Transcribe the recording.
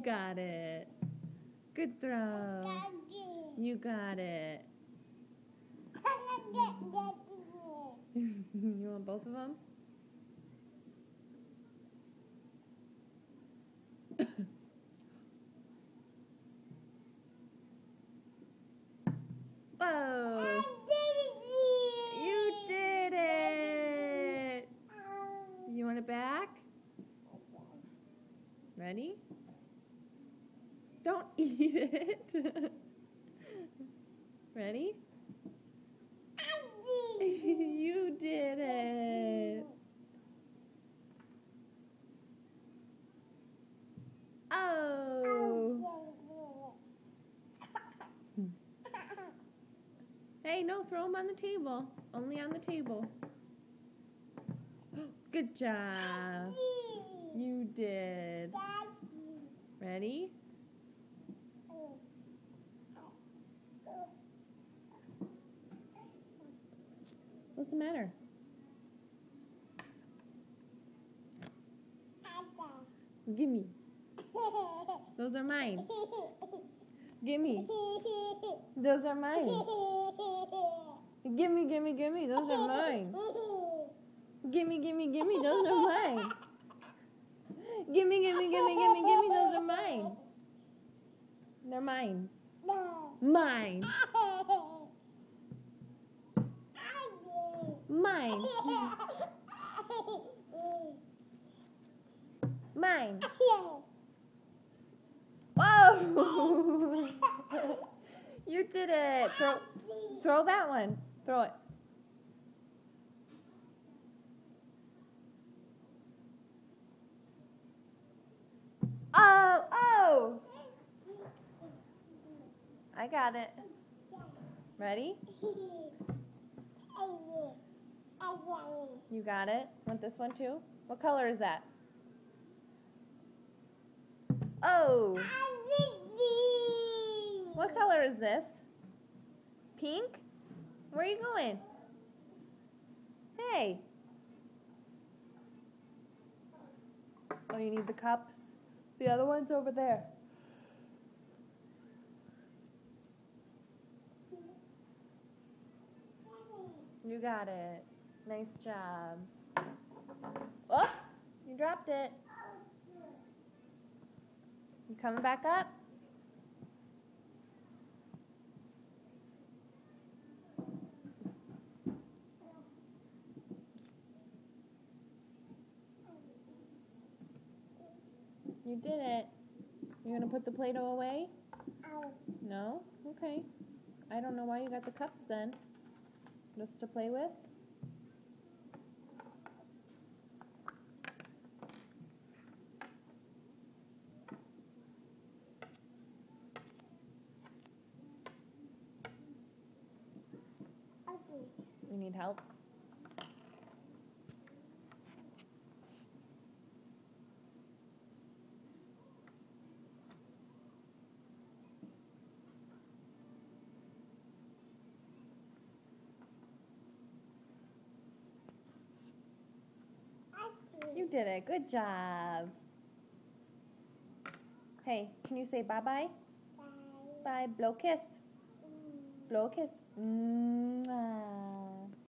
got it. Good throw. You got it. You want both of them? Whoa! You did it! You want it back? Ready? Don't eat it. Ready? You did it. Oh. Hey, no, throw them on the table. Only on the table. Good job. You did. Ready? What's the matter? Gimme. Those are mine. Gimme. Those are mine. Gimme, gimme, gimme. Those are mine. Gimme, gimme, gimme. Those are mine. Gimme, gimme, gimme, gimme, gimme. Those are mine. They're mine. Mine. Mine. Mine. Whoa! You did it. Throw that one. Throw it. Oh! I got it. Ready? You got it? Want this one too? What color is that? Oh! What color is this? Pink? Where are you going? Hey! Oh, you need the cups? The other one's over there. You got it. Nice job. Oh! You dropped it. You coming back up? You did it. You're going to put the Play-Doh away? No? Okay. I don't know why you got the cups then. Just to play with? You need help? You did it. Good job. Hey, can you say bye-bye? Bye. Blow a kiss. Blow a kiss. Mwah.